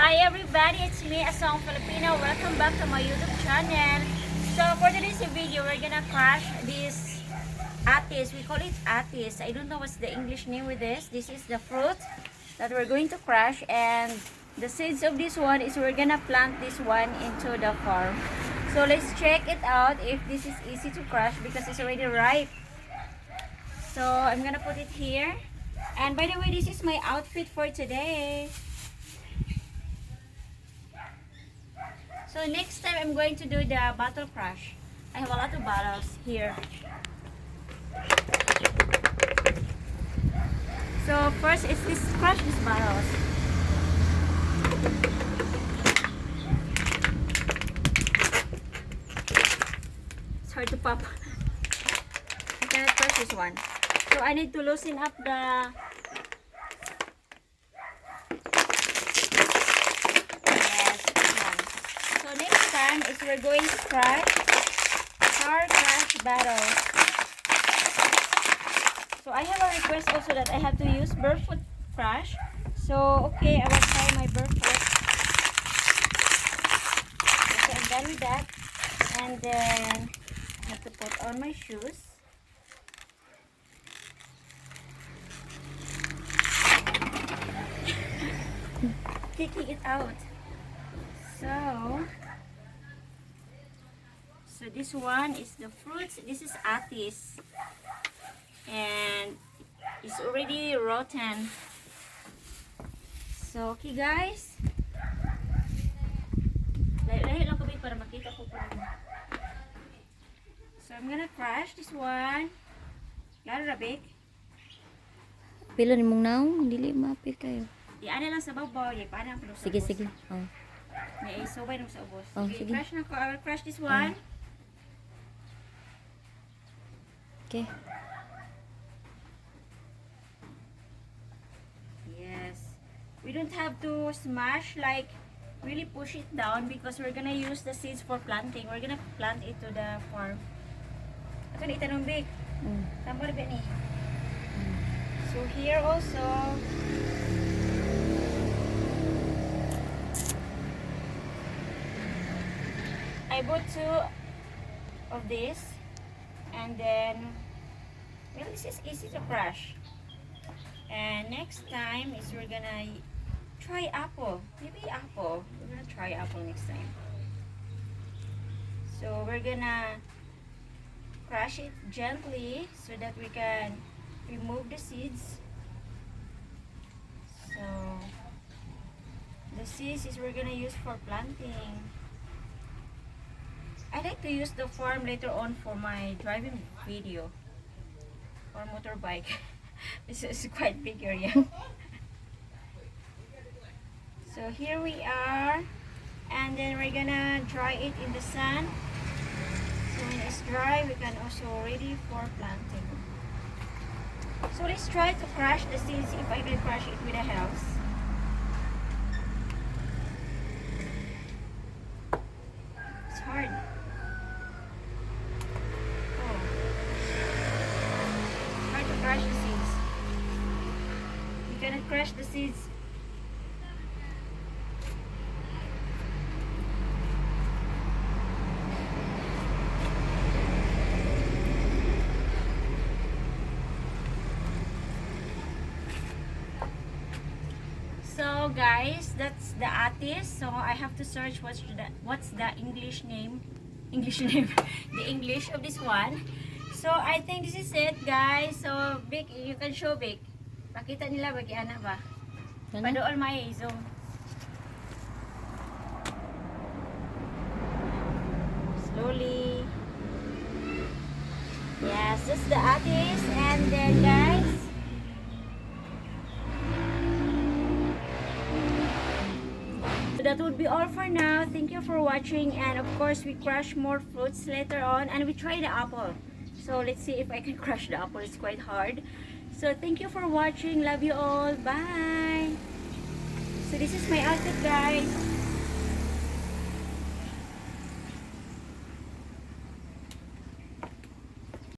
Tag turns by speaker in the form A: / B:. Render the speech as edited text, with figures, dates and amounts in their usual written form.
A: Hi everybody, it's me, Asong Filipina. Welcome back to my YouTube channel. So for today's video, we're gonna crush this Atis. We call it Atis. I don't know what's the English name with this. This is the fruit that we're going to crush, and the seeds of this one is we're gonna plant this one into the farm. So let's check it out if this is easy to crush because it's already ripe. So I'm gonna put it here. And by the way, this is my outfit for today. So next time I'm going to do the bottle crush. I have a lot of bottles here. So first is this crush these bottles. It's hard to pop. I cannot crush this one. So I need to loosen up the is we're going to crush car crush bottles. So I have a request also that I have to use barefoot crush. So okay, I will try my barefoot. Okay, I'm done with that. And then I have to put on my shoes. Taking it out. So this one is the fruits. This is Atis, and it's already rotten. So okay guys, lahit lang kami para makita ko pa. So I'm gonna crush this one. Lalo rabik.
B: Pila ni mong naong, dili mapil kayo.
A: Ano lang sa babaw, paano ang sa
B: Sige, sige. Oh.
A: May isubay nung sa ubos.
B: Oh,
A: Sige,
B: sige.
A: crush na ko. I will crush this one.
B: Okay.
A: Yes. We don't have to smash, like really push it down because we're gonna use the seeds for planting. We're gonna plant it to the farm. Ito na itanong big. Tambal ba ni? So here also, I bought 2 of this, and then well, this is easy to crush. And next time is we're gonna try apple. Maybe apple. We're gonna try apple next time. So we're gonna crush it gently so that we can remove the seeds. So the seeds is we're gonna use for planting. I like to use the farm later on for my driving video or motorbike. This is quite big area. So here we are, and then we're gonna dry it in the sun. So when it's dry, we can also ready for planting. So let's try to crush the seeds if I can crush it with a house. It's hard. Crush the seeds. You cannot crush the seeds. So guys, that's the Atis. So I have to search what's the English name. The English of this one. So I think this is it guys. So Vic, you can show Vic. Pakita nila bagi ana ba? Padool may zoom. Slowly. Yes, this is the Atis, and then guys, so that would be all for now. Thank you for watching, and of course we crush more fruits later on, and we try the apple. So let's see if I can crush the apple. It's quite hard. So thank you for watching. Love you all. Bye. So this is my outfit guys.